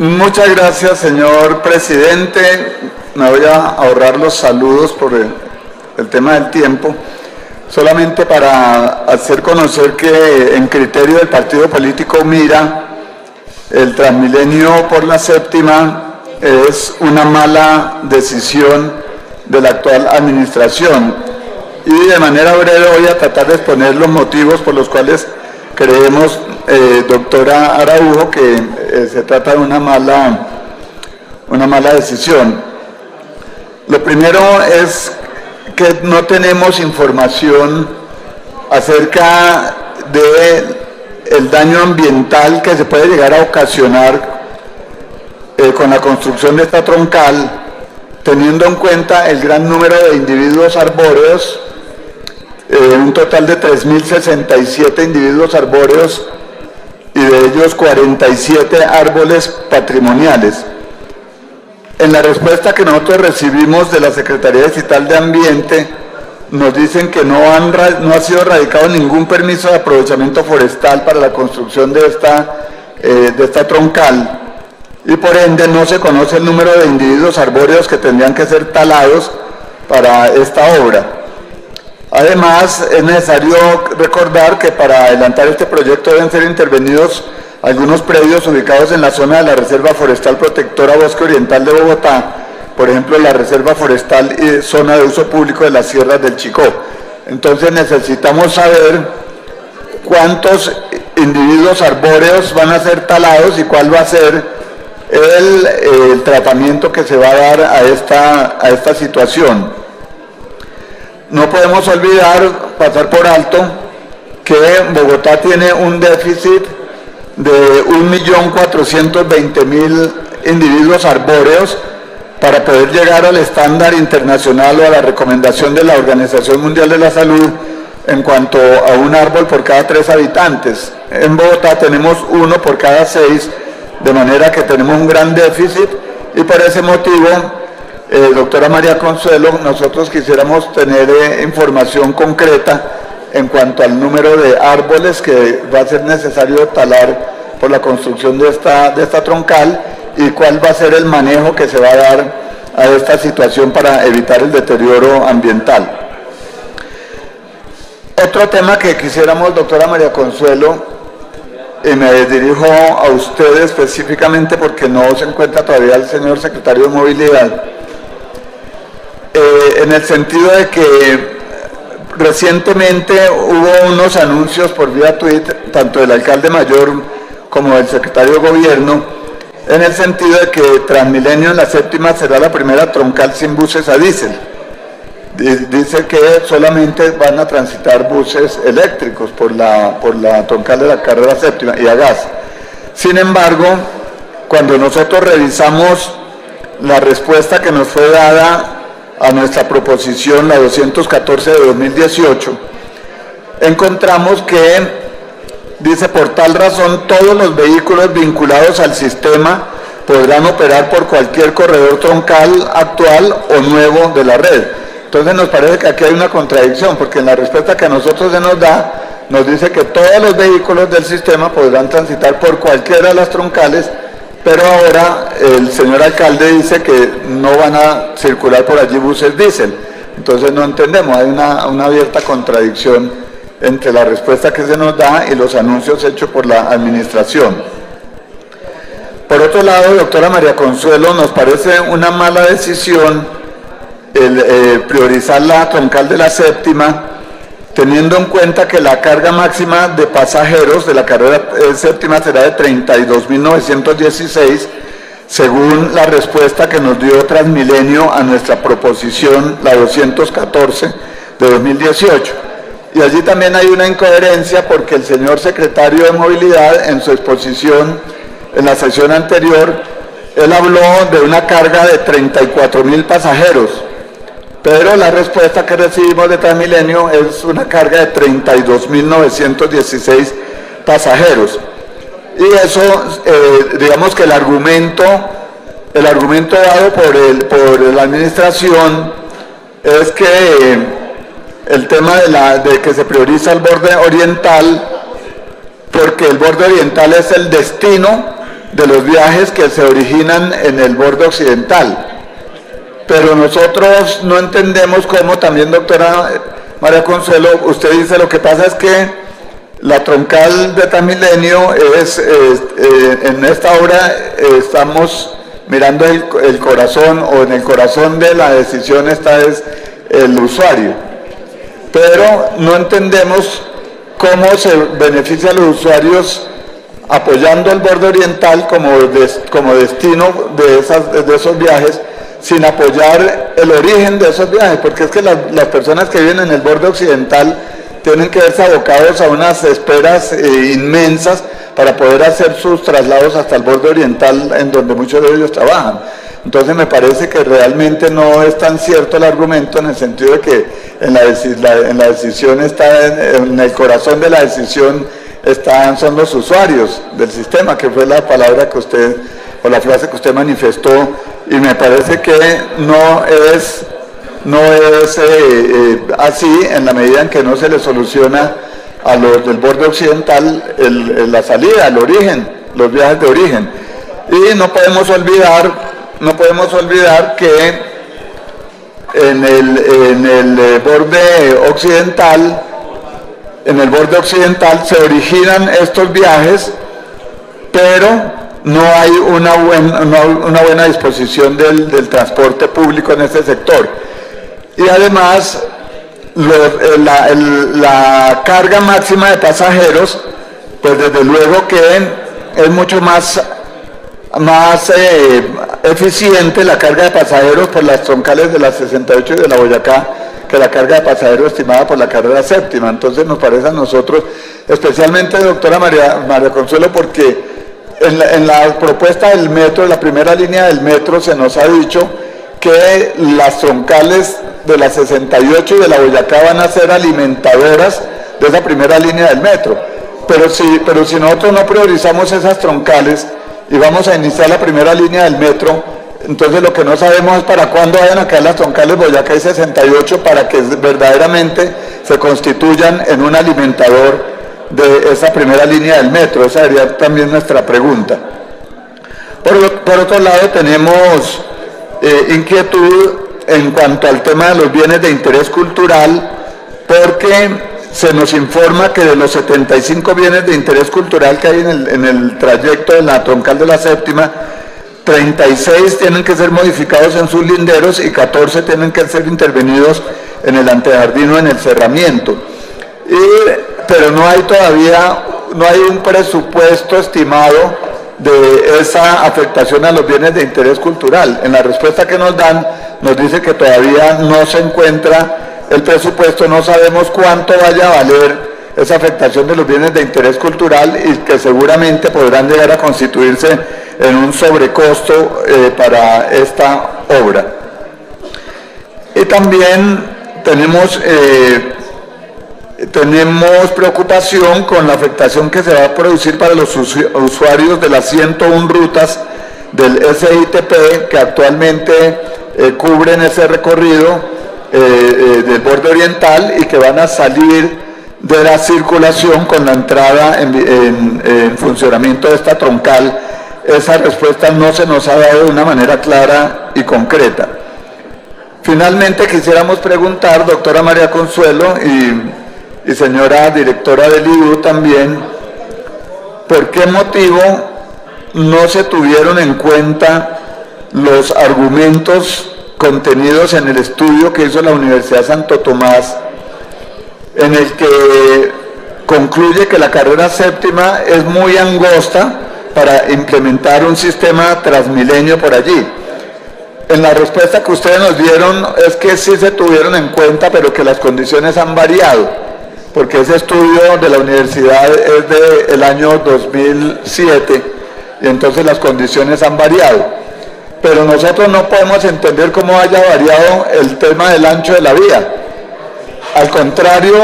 Muchas gracias, señor presidente. Me voy a ahorrar los saludos por el tema del tiempo. Solamente para hacer conocer que en criterio del partido político Mira, el Transmilenio por la séptima es una mala decisión de la actual administración. Y de manera breve voy a tratar de exponer los motivos por los cuales creemos, doctora Araujo, que se trata de una mala decisión. Lo primero es que no tenemos información acerca del daño ambiental que se puede llegar a ocasionar con la construcción de esta troncal, teniendo en cuenta el gran número de individuos arbóreos, un total de 3.067 individuos arbóreos y de ellos 47 árboles patrimoniales. En la respuesta que nosotros recibimos de la Secretaría Distrital de Ambiente, nos dicen que no ha sido radicado ningún permiso de aprovechamiento forestal para la construcción de esta troncal, y por ende no se conoce el número de individuos arbóreos que tendrían que ser talados para esta obra. Además, es necesario recordar que para adelantar este proyecto deben ser intervenidos algunos predios ubicados en la zona de la Reserva Forestal Protectora Bosque Oriental de Bogotá, por ejemplo, la Reserva Forestal y Zona de Uso Público de las Sierras del Chicó. Entonces necesitamos saber cuántos individuos arbóreos van a ser talados y cuál va a ser el tratamiento que se va a dar a esta situación. No podemos olvidar, pasar por alto, que Bogotá tiene un déficit de 1.420.000 individuos arbóreos para poder llegar al estándar internacional o a la recomendación de la Organización Mundial de la Salud en cuanto a un árbol por cada 3 habitantes. En Bogotá tenemos 1 por cada 6, de manera que tenemos un gran déficit, y por ese motivo, doctora María Consuelo, nosotros quisiéramos tener información concreta en cuanto al número de árboles que va a ser necesario talar por la construcción de esta troncal y cuál va a ser el manejo que se va a dar a esta situación para evitar el deterioro ambiental. Otro tema que quisiéramos, doctora María Consuelo, y me dirijo a usted específicamente porque no se encuentra todavía el señor secretario de Movilidad, en el sentido de que recientemente hubo unos anuncios por vía tweet, tanto del alcalde mayor como del secretario de Gobierno, en el sentido de que Transmilenio en la séptima será la primera troncal sin buses a diésel. Dice que solamente van a transitar buses eléctricos por la troncal de la carrera séptima y a gas. Sin embargo, cuando nosotros revisamos la respuesta que nos fue dada a nuestra proposición, la 214 de 2018, encontramos que dice: por tal razón, todos los vehículos vinculados al sistema podrán operar por cualquier corredor troncal actual o nuevo de la red. Entonces nos parece que aquí hay una contradicción, porque en la respuesta que a nosotros se nos da, nos dice que todos los vehículos del sistema podrán transitar por cualquiera de las troncales, pero ahora el señor alcalde dice que no van a circular por allí buses diésel. Entonces no entendemos, hay una abierta contradicción entre la respuesta que se nos da y los anuncios hechos por la administración. Por otro lado, doctora María Consuelo, nos parece una mala decisión el priorizar la troncal de la séptima, teniendo en cuenta que la carga máxima de pasajeros de la carrera séptima será de 32.916, según la respuesta que nos dio Transmilenio a nuestra proposición, la 214 de 2018. Y allí también hay una incoherencia, porque el señor secretario de Movilidad, en su exposición en la sesión anterior, él habló de una carga de 34.000 pasajeros, pero la respuesta que recibimos de Transmilenio es una carga de 32.916 pasajeros. Y eso, digamos que el argumento dado por la administración es que el tema de que se prioriza el borde oriental, porque el borde oriental es el destino de los viajes que se originan en el borde occidental. Pero nosotros no entendemos cómo, también doctora María Consuelo, usted dice lo que pasa es que la troncal de Transmilenio es, en esta obra estamos mirando el corazón, o en el corazón de la decisión está es el usuario. Pero no entendemos cómo se beneficia a los usuarios apoyando el borde oriental como destino de esos viajes, sin apoyar el origen de esos viajes, porque es que las personas que viven en el borde occidental tienen que verse abocados a unas esperas inmensas para poder hacer sus traslados hasta el borde oriental, en donde muchos de ellos trabajan. Entonces me parece que realmente no es tan cierto el argumento, en el sentido de que en la decisión está, en el corazón de la decisión son los usuarios del sistema, que fue la palabra que usted, o la frase que usted manifestó, y me parece que no es así, en la medida en que no se le soluciona a los del borde occidental la salida, el origen, los viajes de origen. Y no podemos olvidar que en el borde occidental se originan estos viajes, pero no hay una buena disposición del transporte público en este sector. Y además, la carga máxima de pasajeros, pues desde luego que es mucho más eficiente la carga de pasajeros por las troncales de la 68 y de la Boyacá, que la carga de pasajeros estimada por la carrera séptima. Entonces nos parece a nosotros, especialmente doctora María Consuelo, porque en la propuesta del metro, la primera línea del metro, se nos ha dicho que las troncales de la 68 y de la Boyacá van a ser alimentadoras de esa primera línea del metro. Pero si nosotros no priorizamos esas troncales y vamos a iniciar la primera línea del metro, entonces lo que no sabemos es para cuándo vayan a caer las troncales Boyacá y 68 para que verdaderamente se constituyan en un alimentador de esa primera línea del metro. Esa sería también nuestra pregunta. Por otro lado, tenemos inquietud en cuanto al tema de los bienes de interés cultural, porque se nos informa que de los 75 bienes de interés cultural que hay en el trayecto de la troncal de la séptima, 36 tienen que ser modificados en sus linderos y 14 tienen que ser intervenidos en el antejardín o en el cerramiento. Pero no hay un presupuesto estimado de esa afectación a los bienes de interés cultural. En la respuesta que nos dan, nos dice que todavía no se encuentra el presupuesto, no sabemos cuánto vaya a valer esa afectación de los bienes de interés cultural, y que seguramente podrán llegar a constituirse en un sobrecosto para esta obra. Y también tenemos preocupación con la afectación que se va a producir para los usuarios de las 101 rutas del SITP que actualmente cubren ese recorrido del borde oriental y que van a salir de la circulación con la entrada en funcionamiento de esta troncal. Esa respuesta no se nos ha dado de una manera clara y concreta. Finalmente quisiéramos preguntar, doctora María Consuelo y señora directora del IDU también, ¿por qué motivo no se tuvieron en cuenta los argumentos contenidos en el estudio que hizo la Universidad Santo Tomás, en el que concluye que la carrera séptima es muy angosta para implementar un sistema transmilenio por allí? En la respuesta que ustedes nos dieron es que sí se tuvieron en cuenta, pero que las condiciones han variado, porque ese estudio de la universidad es del año 2007 y entonces las condiciones han variado. Pero nosotros no podemos entender cómo haya variado el tema del ancho de la vía. Al contrario,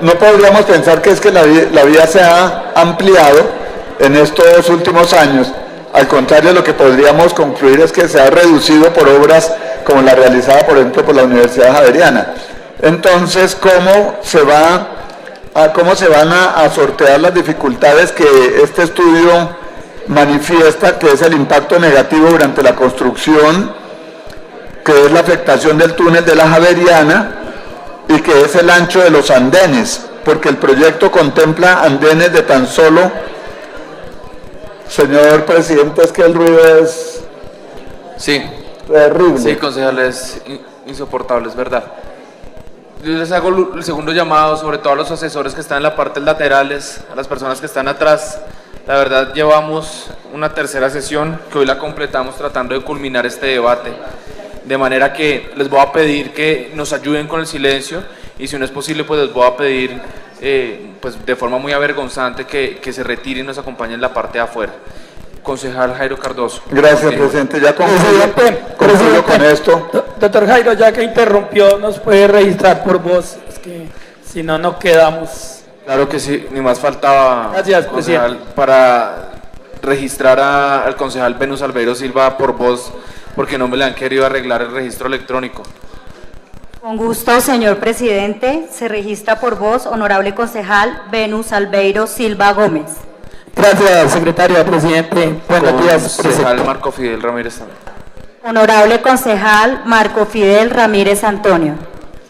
no podríamos pensar que es que la vía se ha ampliado en estos últimos años. Al contrario, lo que podríamos concluir es que se ha reducido por obras como la realizada, por ejemplo, por la Universidad Javeriana. Entonces, ¿cómo se van a sortear las dificultades que este estudio manifiesta que es el impacto negativo durante la construcción, que es la afectación del túnel de la Javeriana y que es el ancho de los andenes, porque el proyecto contempla andenes de tan solo, señor presidente, es que el ruido es sí, terrible. Sí, concejal, es insoportable, es verdad. Yo les hago el segundo llamado, sobre todo a los asesores que están en las partes laterales, a las personas que están atrás. La verdad, llevamos una tercera sesión que hoy la completamos tratando de culminar este debate. De manera que les voy a pedir que nos ayuden con el silencio y si no es posible, pues les voy a pedir pues de forma muy avergonzante que se retiren y nos acompañen en la parte de afuera. Concejal Jairo Cardoso. Gracias, presidente. Ya concluyo con esto. Doctor Jairo, ya que interrumpió, ¿nos puede registrar por voz? Es que si no, no quedamos. Claro que sí, ni más faltaba. Gracias, concejal, presidente. para registrar al concejal Venus Albeiro Silva por voz, porque no me le han querido arreglar el registro electrónico. Con gusto, señor presidente. Se registra por voz, honorable concejal Venus Albeiro Silva Gómez. Gracias, secretaria, presidente. Buenos días, Concejal presidente. Marco Fidel Ramírez también. Honorable concejal Marco Fidel Ramírez Antonio.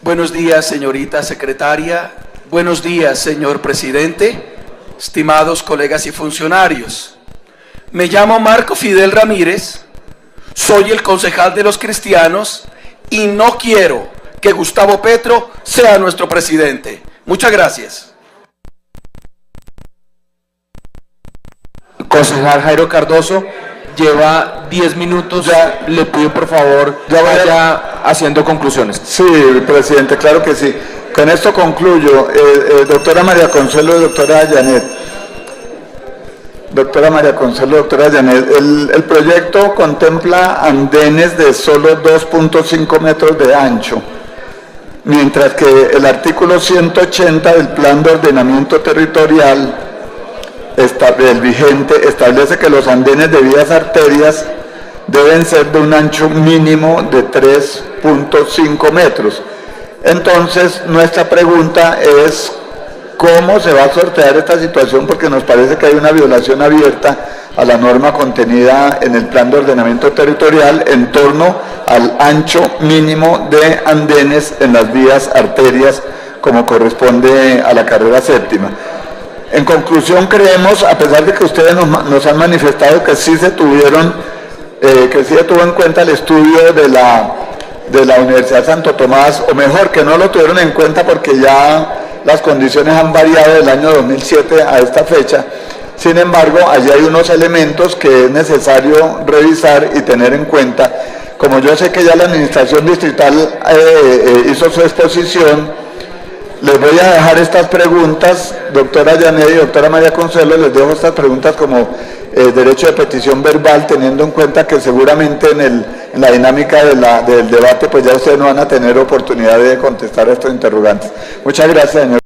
Buenos días, señorita secretaria. Buenos días, señor presidente. Estimados colegas y funcionarios. Me llamo Marco Fidel Ramírez. Soy el concejal de los cristianos y no quiero que Gustavo Petro sea nuestro presidente. Muchas gracias. Concejal Jairo Cardoso, lleva 10 minutos, ya le pido por favor, ya vaya haciendo conclusiones. Sí, presidente, claro que sí. Con esto concluyo. Doctora María Consuelo y doctora Janet. Doctora María Consuelo, doctora Janet, el proyecto contempla andenes de solo 2.5 metros de ancho, mientras que el artículo 180 del Plan de Ordenamiento Territorial el vigente establece que los andenes de vías arterias deben ser de un ancho mínimo de 3.5 metros. Entonces, nuestra pregunta es cómo se va a sortear esta situación, porque nos parece que hay una violación abierta a la norma contenida en el Plan de Ordenamiento Territorial en torno al ancho mínimo de andenes en las vías arterias, como corresponde a la carrera séptima. En conclusión, creemos, a pesar de que ustedes nos han manifestado que sí se tuvieron, que sí se tuvo en cuenta el estudio de la Universidad Santo Tomás, o mejor, que no lo tuvieron en cuenta porque ya las condiciones han variado del año 2007 a esta fecha. Sin embargo, allí hay unos elementos que es necesario revisar y tener en cuenta. Como yo sé que ya la administración distrital hizo su exposición, les voy a dejar estas preguntas, doctora Janet y doctora María Consuelo, les dejo estas preguntas como derecho de petición verbal, teniendo en cuenta que seguramente en la dinámica del debate, pues ya ustedes no van a tener oportunidad de contestar a estos interrogantes. Muchas gracias, señor.